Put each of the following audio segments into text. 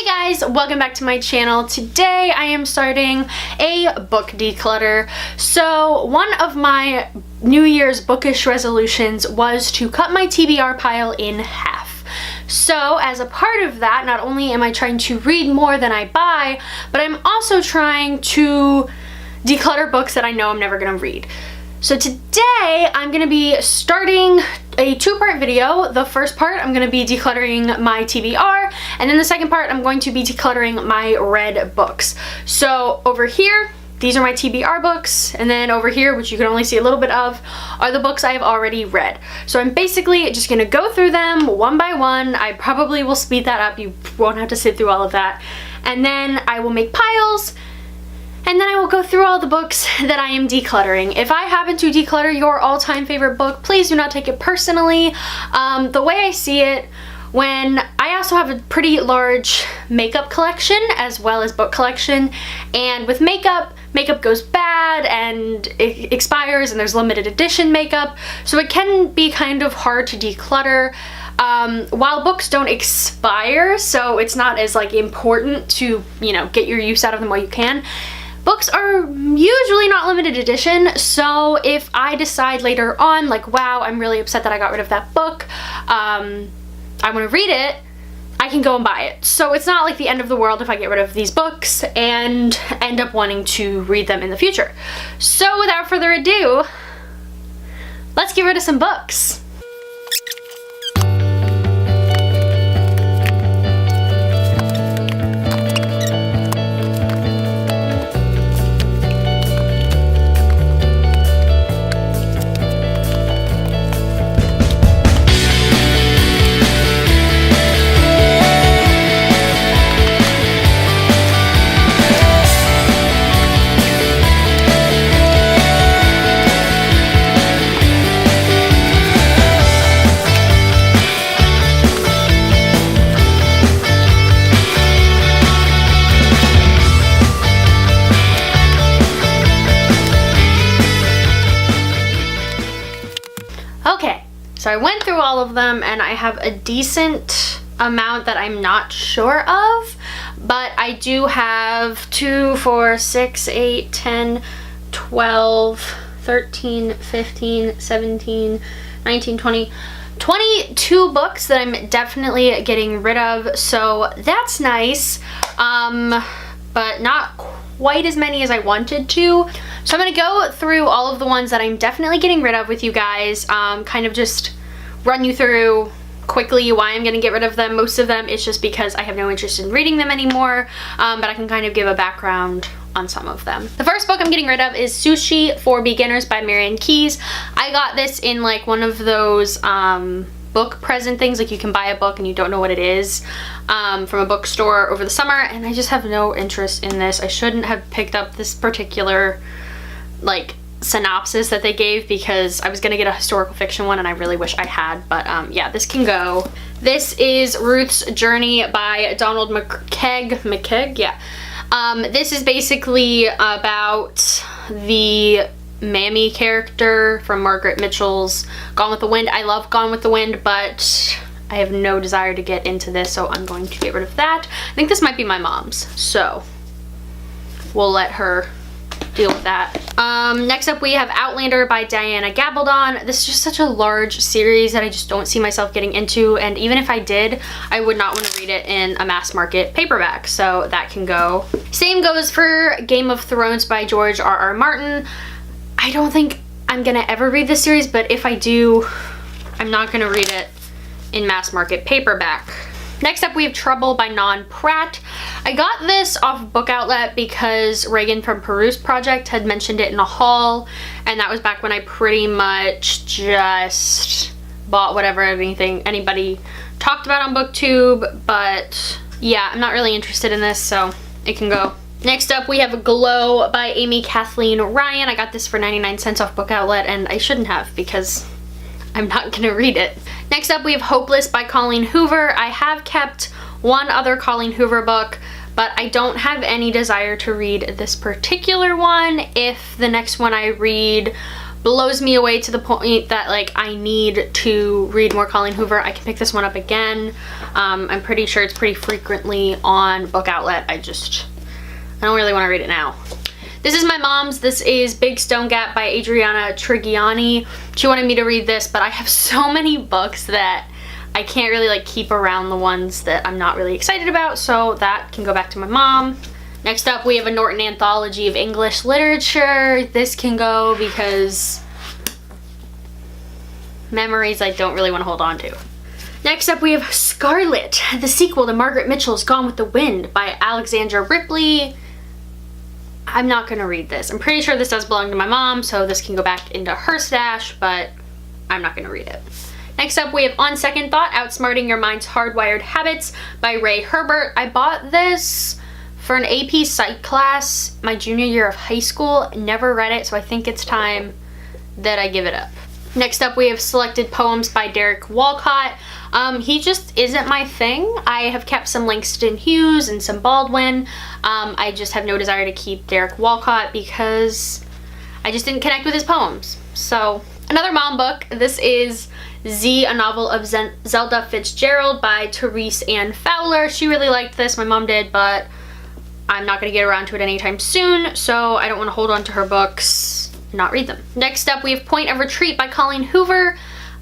Hey guys, welcome back to my channel. Today I am starting a book declutter. So one of my New Year's bookish resolutions was to cut my TBR pile in half. So as a part of that, not only am I trying to read more than I buy, but I'm also trying to declutter books that I know I'm never gonna read. So today I'm going to be starting a two-part video. The first part I'm going to be decluttering my TBR, and then the second part I'm going to be decluttering my read books. So over here, these are my TBR books, and then over here, which you can only see a little bit of, are the books I've already read. So I'm basically just going to go through them one by one. I probably will speed that up. You won't have to sit through all of that. And then I will make piles. And then I will go through all the books that I am decluttering. If I happen to declutter your all-time favorite book, please do not take it personally. The way I see it, when I also have a pretty large makeup collection as well as book collection, and with makeup goes bad and it expires and there's limited edition makeup, so it can be kind of hard to declutter. While books don't expire, so it's not as important to, get your use out of them while you can. Books are usually not limited edition, so if I decide later on, wow, I'm really upset that I got rid of that book, I want to read it, I can go and buy it. So it's not like the end of the world if I get rid of these books and end up wanting to read them in the future. So without further ado, let's get rid of some books. Okay, so I went through all of them and I have a decent amount that I'm not sure of, but I do have 2, 4, 6, 8, 10, 12, 13, 15, 17, 19, 20, 22 books that I'm definitely getting rid of, so that's nice, but not quite as many as I wanted to. So I'm gonna go through all of the ones that I'm definitely getting rid of with you guys, kind of just run you through quickly why I'm gonna get rid of them. Most of them it's just because I have no interest in reading them anymore, but I can kind of give a background on some of them. The first book I'm getting rid of is Sushi for Beginners by Marian Keyes. I got this in one of those book present things, you can buy a book and you don't know what it is, from a bookstore over the summer, and I just have no interest in this. I shouldn't have picked up this particular synopsis that they gave because I was gonna get a historical fiction one and I really wish I had, but yeah, this can go. This is Ruth's Journey by Donald McKeag, yeah. This is basically about the Mammy character from Margaret Mitchell's Gone with the Wind. I love Gone with the Wind, but I have no desire to get into this, so I'm going to get rid of that. I think this might be my mom's, so we'll let her deal with that. Next up we have Outlander by Diana Gabaldon. This is just such a large series that I just don't see myself getting into, and even if I did, I would not want to read it in a mass market paperback, so that can go. Same goes for Game of Thrones by George R.R. Martin. I don't think I'm gonna ever read this series, but if I do, I'm not gonna read it in mass market paperback. Next up we have Trouble by Non Pratt. I got this off Book Outlet because Reagan from Peruse Project had mentioned it in a haul, and that was back when I pretty much just bought whatever anybody talked about on BookTube, but yeah, I'm not really interested in this, so it can go. Next up we have Glow by Amy Kathleen Ryan. I got this for 99 cents off Book Outlet, and I shouldn't have because I'm not gonna read it. Next up we have Hopeless by Colleen Hoover. I have kept one other Colleen Hoover book, but I don't have any desire to read this particular one. If the next one I read blows me away to the point that like I need to read more Colleen Hoover, I can pick this one up again. I'm pretty sure it's pretty frequently on Book Outlet. I don't really want to read it now. This is my mom's. This is Big Stone Gap by Adriana Trigiani. She wanted me to read this, but I have so many books that I can't really like keep around the ones that I'm not really excited about, so that can go back to my mom. Next up, we have a Norton Anthology of English Literature. This can go because memories I don't really want to hold on to. Next up, we have Scarlet, the sequel to Margaret Mitchell's Gone with the Wind by Alexandra Ripley. I'm not going to read this. I'm pretty sure this does belong to my mom, so this can go back into her stash, but I'm not going to read it. Next up, we have On Second Thought, Outsmarting Your Mind's Hardwired Habits by Ray Herbert. I bought this for an AP Psych class my junior year of high school. Never read it, so I think it's time that I give it up. Next up, we have Selected Poems by Derek Walcott. He just isn't my thing. I have kept some Langston Hughes and some Baldwin. I just have no desire to keep Derek Walcott because I just didn't connect with his poems. So, another mom book. This is Z, a novel of Zelda Fitzgerald by Therese Ann Fowler. She really liked this. My mom did, but I'm not going to get around to it anytime soon, so I don't want to hold on to her books, not read them. Next up, we have Point of Retreat by Colleen Hoover.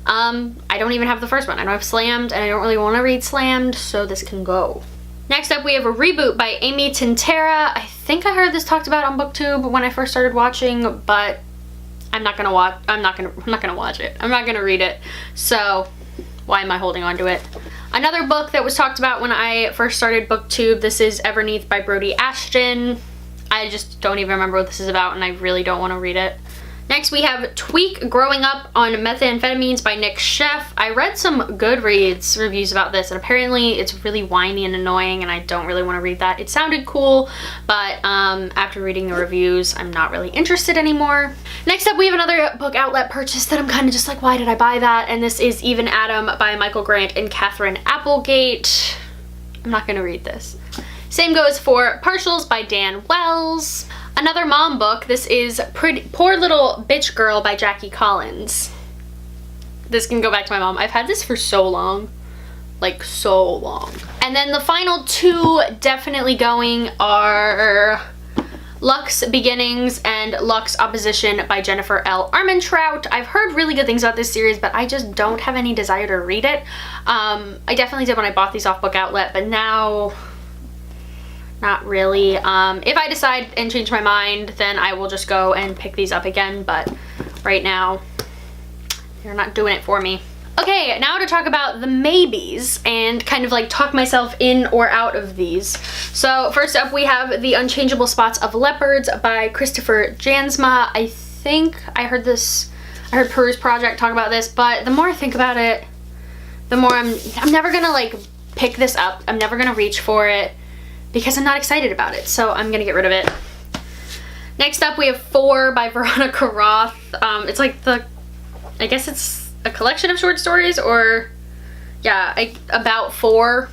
I don't even have the first one. I don't have Slammed, and I don't really want to read Slammed, so this can go. Next up, we have a Reboot by Amy Tintera. I think I heard this talked about on BookTube when I first started watching, but I'm not gonna watch it. I'm not gonna read it. So why am I holding on to it? Another book that was talked about when I first started BookTube. This is Everneath by Brody Ashton. I just don't even remember what this is about, and I really don't want to read it. Next, we have Tweak, Growing Up on Methamphetamines by Nick Sheff. I read some Goodreads reviews about this, and apparently it's really whiny and annoying, and I don't really want to read that. It sounded cool, but after reading the reviews, I'm not really interested anymore. Next up, we have another Book Outlet purchase that I'm kind of just like, why did I buy that? And this is Even Adam by Michael Grant and Catherine Applegate. I'm not going to read this. Same goes for Partials by Dan Wells. Another mom book. This is Poor Little Bitch Girl by Jackie Collins. This can go back to my mom. I've had this for so long. Like, so long. And then the final two definitely going are Luck's Beginnings and Luck's Opposition by Jennifer L. Armentrout. I've heard really good things about this series, but I just don't have any desire to read it. I definitely did when I bought these off Book Outlet, but now not really. If I decide and change my mind, then I will just go and pick these up again, but right now they're not doing it for me. Okay, now to talk about the maybes and kind of like talk myself in or out of these. So first up, we have The Unchangeable Spots of Leopards by Christopher Jansma. I think I heard Peruse Project talk about this, but the more I think about it, the more I'm never gonna like pick this up. I'm never gonna reach for it because I'm not excited about it, so I'm gonna get rid of it. Next up, we have 4 by Veronica Roth. It's like I guess it's a collection of short stories, or yeah, about 4.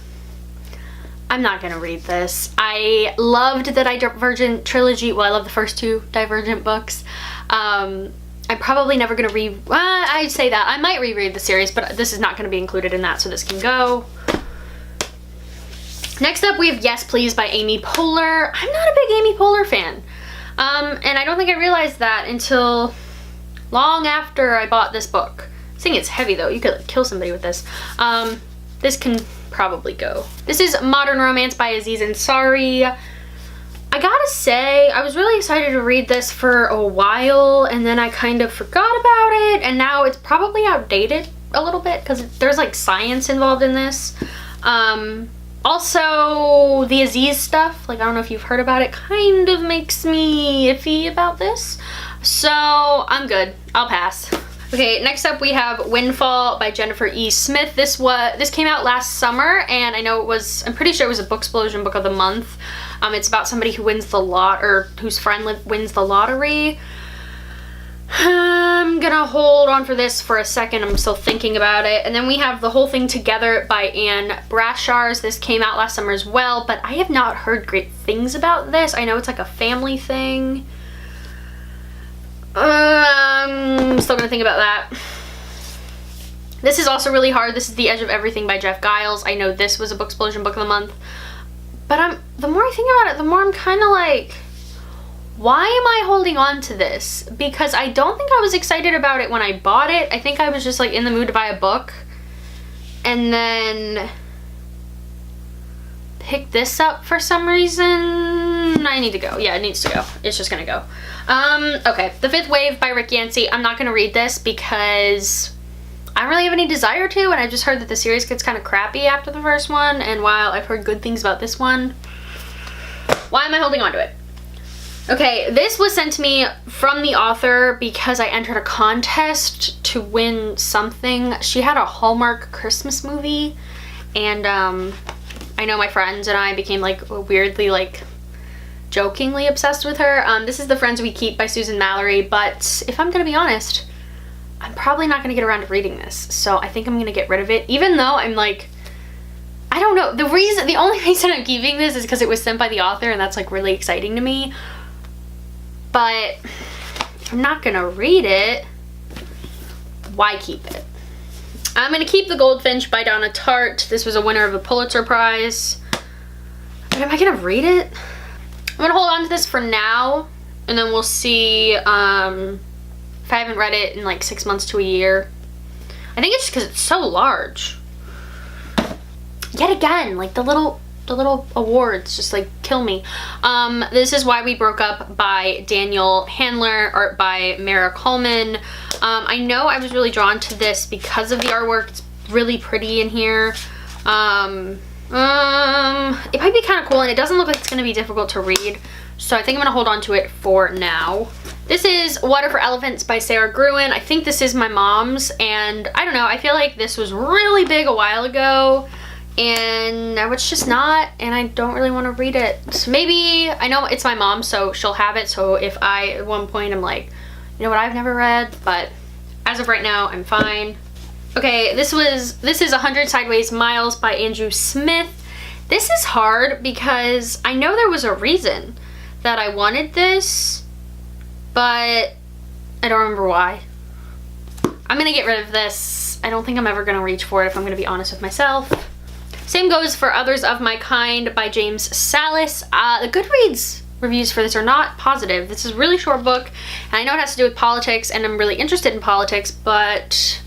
I'm not gonna read this. I loved the Divergent trilogy. Well, I love the first 2 Divergent books. I'm probably never gonna I'd say that. I might reread the series, but this is not gonna be included in that, so this can go. Next up, we have Yes Please by Amy Poehler. I'm not a big Amy Poehler fan. And I don't think I realized that until long after I bought this book. This thing is heavy though. You could like, kill somebody with this. This can probably go. This is Modern Romance by Aziz Ansari. I gotta say, I was really excited to read this for a while, and then I kind of forgot about it, and now it's probably outdated a little bit because there's like science involved in this. Also, the Aziz stuff, like I don't know if you've heard about it, kind of makes me iffy about this. So I'm good. I'll pass. Okay, next up we have Windfall by Jennifer E. Smith. This came out last summer, and I know I'm pretty sure it was a Booksplosion Book of the Month. It's about somebody who wins the whose friend wins the lottery. I'm gonna hold on for this for a second. I'm still thinking about it. And then we have The Whole Thing Together by Anne Brashars. This came out last summer as well, but I have not heard great things about this. I know it's like a family thing. I'm still gonna think about that. This is also really hard. This is The Edge of Everything by Jeff Giles. I know this was a Booksplosion Book of the Month. But the more I think about it, the more I'm kind of like, why am I holding on to this? Because I don't think I was excited about it when I bought it. I think I was just like in the mood to buy a book. And then pick this up for some reason. I need to go. Yeah, it needs to go. It's just gonna go. Okay, The Fifth Wave by Rick Yancey. I'm not gonna read this because I don't really have any desire to, and I just heard that the series gets kind of crappy after the first one, and while I've heard good things about this one, why am I holding on to it? Okay, this was sent to me from the author because I entered a contest to win something. She had a Hallmark Christmas movie, and I know my friends and I became like weirdly like jokingly obsessed with her. This is The Friends We Keep by Susan Mallory, but if I'm gonna be honest, I'm probably not gonna get around to reading this, so I think I'm gonna get rid of it, even though I'm like, I don't know, the only reason I'm keeping this is because it was sent by the author, and that's like really exciting to me. But if I'm not gonna read it, why keep it? I'm gonna keep The Goldfinch by Donna Tartt. This was a winner of a Pulitzer Prize. But am I gonna read it? I'm gonna hold on to this for now, and then we'll see if I haven't read it in like 6 months to a year. I think it's just because it's so large. Yet again, like the little awards just like kill me. This is Why We Broke Up by Daniel Handler, art by Mara Coleman. I know I was really drawn to this because of the artwork. It's really pretty in here. It might be kind of cool, and it doesn't look like it's going to be difficult to read, so I think I'm going to hold on to it for now. This is Water for Elephants by Sarah Gruen. I think this is my mom's, and I don't know, I feel like this was really big a while ago, and now it's just not, and I don't really want to read it. So maybe, I know it's my mom, so she'll have it, so if I, at one point, I'm like, you know what, I've never read, but as of right now, I'm fine. Okay, this is 100 Sideways Miles by Andrew Smith. This is hard because I know there was a reason that I wanted this, but I don't remember why. I'm gonna get rid of this. I don't think I'm ever gonna reach for it if I'm gonna be honest with myself. Same goes for Others of My Kind by James Salas. The Goodreads reviews for this are not positive. This is a really short book, and I know it has to do with politics, and I'm really interested in politics, but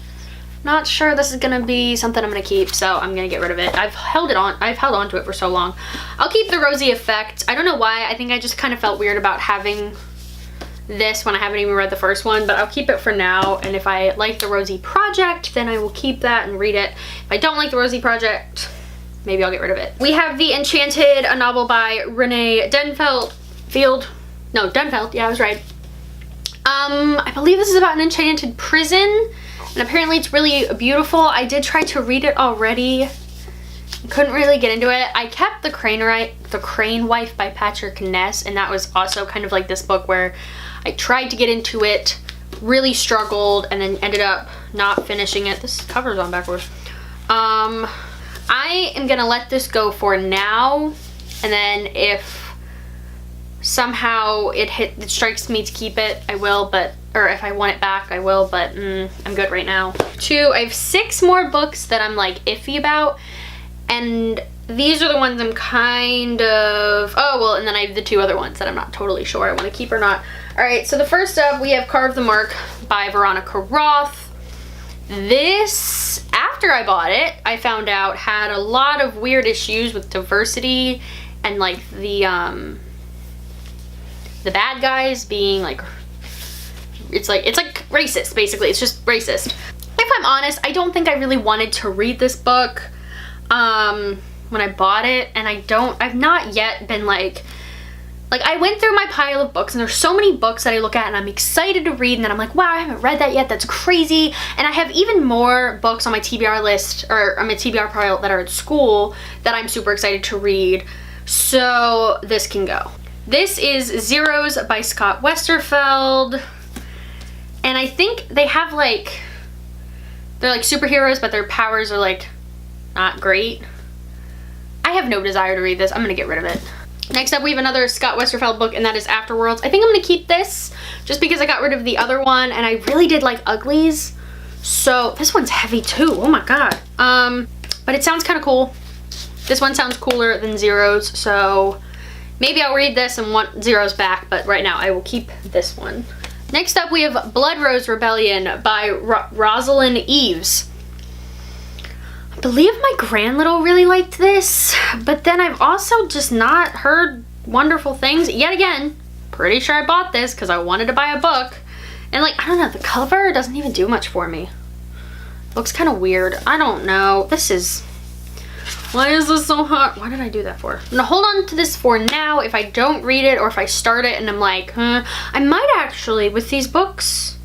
not sure this is gonna be something I'm gonna keep, so I'm gonna get rid of it. I've held on to it for so long. I'll keep The Rosie Effect. I don't know why. I think I just kind of felt weird about having this when I haven't even read the first one, but I'll keep it for now, and if I like The Rosie Project, then I will keep that and read it. If I don't like The Rosie Project, maybe I'll get rid of it. We have The Enchanted, a novel by Renee Denfeld. Denfeld, yeah, I was right. I believe this is about an enchanted prison, and apparently it's really beautiful. I did try to read it already. Couldn't really get into it. I kept The Crane Wife by Patrick Ness, and that was also kind of like this book where I tried to get into it, really struggled, and then ended up not finishing it. This cover's on backwards. I am gonna let this go for now, and then if somehow it strikes me to keep it, I will, or if I want it back, I will, but I'm good right now. I have 6 more books that I'm like iffy about, and these are the ones I'm kind of, and then I have the 2 other ones that I'm not totally sure I want to keep or not. Alright, so the first up, we have Carve the Mark by Veronica Roth. This, after I bought it, I found out had a lot of weird issues with diversity and like the bad guys being like, it's like racist, basically. It's just racist. If I'm honest, I don't think I really wanted to read this book when I bought it, and I've not yet been like I went through my pile of books, and there's so many books that I look at and I'm excited to read, and then I'm like, wow, I haven't read that yet, that's crazy. And I have even more books on my TBR list, or on my TBR pile that are at school that I'm super excited to read, so this can go. This is Zeros by Scott Westerfeld, and I think they have like, they're like superheroes, but their powers are like not great. I have no desire to read this. I'm gonna get rid of it. Next up, we have another Scott Westerfeld book, and that is Afterworlds. I think I'm gonna keep this just because I got rid of the other one, and I really did like Uglies. So this one's heavy too. Oh my god. But it sounds kind of cool. This one sounds cooler than Zeros, so maybe I'll read this and want Zeros back, but right now I will keep this one. Next up, we have Blood Rose Rebellion by Rosalind Eves. I believe my grandlittle really liked this, but then I've also just not heard wonderful things. Yet again, pretty sure I bought this because I wanted to buy a book. And like, I don't know, the cover doesn't even do much for me. Looks kind of weird. I don't know. Why is this so hard? Why did I do that for? I'm gonna hold on to this for now. If I don't read it or if I start it and I'm like, I might actually, with these books,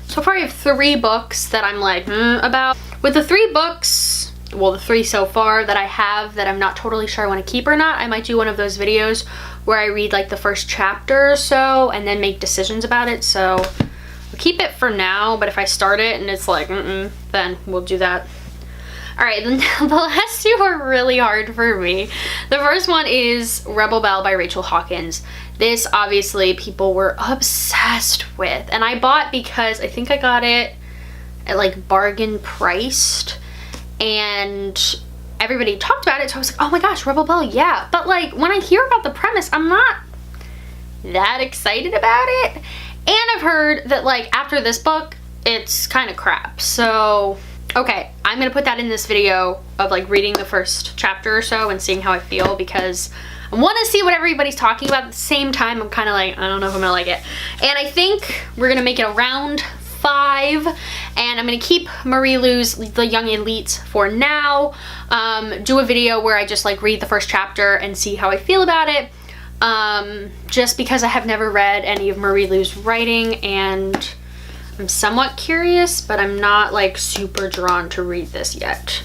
so far I have 3 books that I'm like, about. With the 3 books, well, the 3 so far that I have that I'm not totally sure I want to keep or not, I might do one of those videos where I read like the first chapter or so and then make decisions about it. So I'll keep it for now, but if I start it and it's like, then we'll do that. All right, the last 2 are really hard for me. The first one is Rebel Belle by Rachel Hawkins. This, obviously, people were obsessed with. And I bought because I think I got it at, like, bargain priced. And everybody talked about it, so I was like, oh my gosh, Rebel Belle, yeah. But, like, when I hear about the premise, I'm not that excited about it. And I've heard that, like, after this book, it's kind of crap. So okay, I'm gonna put that in this video of like reading the first chapter or so and seeing how I feel, because I want to see what everybody's talking about. At the same time, I'm kind of like, I don't know if I'm gonna like it. And I think we're gonna make it around 5, and I'm gonna keep Marie Lou's The Young Elites for now. Do a video where I just like read the first chapter and see how I feel about it. Just because I have never read any of Marie Lou's writing, and I'm somewhat curious, but I'm not like super drawn to read this yet.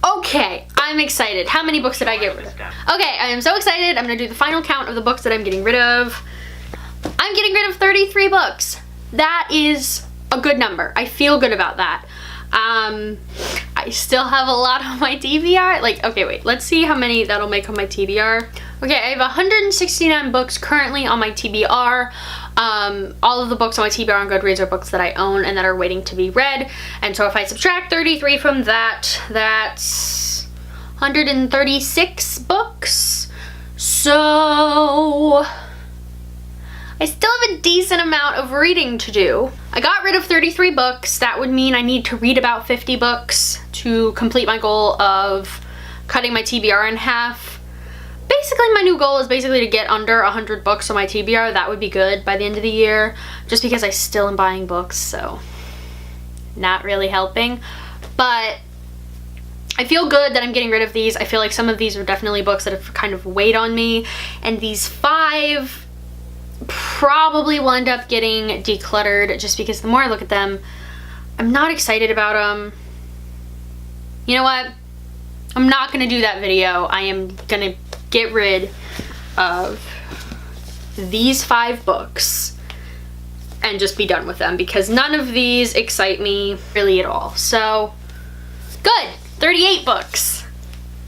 Okay, I'm excited. How many books did I get rid of? Okay, I am so excited. I'm gonna do the final count of the books that I'm getting rid of. I'm getting rid of 33 books. That is a good number. I feel good about that. I still have a lot on my TBR. Like, okay, wait, let's see how many that'll make on my TBR. Okay, I have 169 books currently on my TBR. All of the books on my TBR on Goodreads are books that I own and that are waiting to be read. And so if I subtract 33 from that, that's 136 books. So I still have a decent amount of reading to do. I got rid of 33 books. That would mean I need to read about 50 books to complete my goal of cutting my TBR in half. Basically, my new goal is basically to get under 100 books on my TBR. That would be good by the end of the year, just because I still am buying books, so not really helping. But I feel good that I'm getting rid of these. I feel like some of these are definitely books that have kind of weighed on me, and these 5 probably will end up getting decluttered, just because the more I look at them, I'm not excited about them. You know what? I'm not gonna do that video. I am gonna get rid of these 5 books and just be done with them, because none of these excite me really at all. So good, 38 books.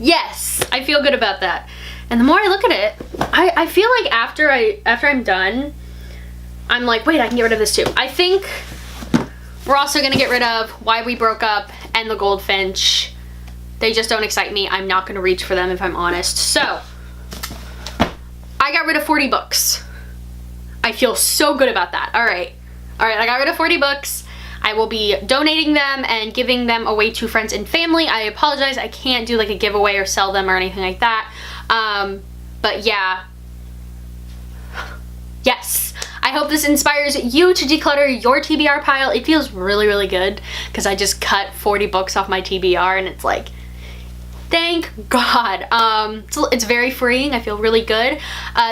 Yes, I feel good about that. And the more I look at it, I feel like after I'm done, I'm like, wait, I can get rid of this too. I think we're also gonna get rid of Why We Broke Up and The Goldfinch. They just don't excite me. I'm not gonna reach for them, if I'm honest. So I got rid of 40 books. I feel so good about that. All right, I got rid of 40 books. I will be donating them and giving them away to friends and family. I apologize, I can't do like a giveaway or sell them or anything like that. But yeah, yes. I hope this inspires you to declutter your TBR pile. It feels really, really good because I just cut 40 books off my TBR, and it's like, thank God. It's very freeing. I feel really good.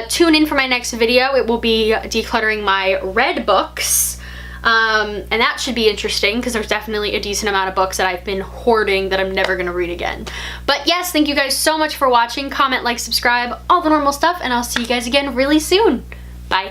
Tune in for my next video. It will be decluttering my read books. And that should be interesting because there's definitely a decent amount of books that I've been hoarding that I'm never gonna read again. But yes, thank you guys so much for watching. Comment, like, subscribe, all the normal stuff, and I'll see you guys again really soon. Bye.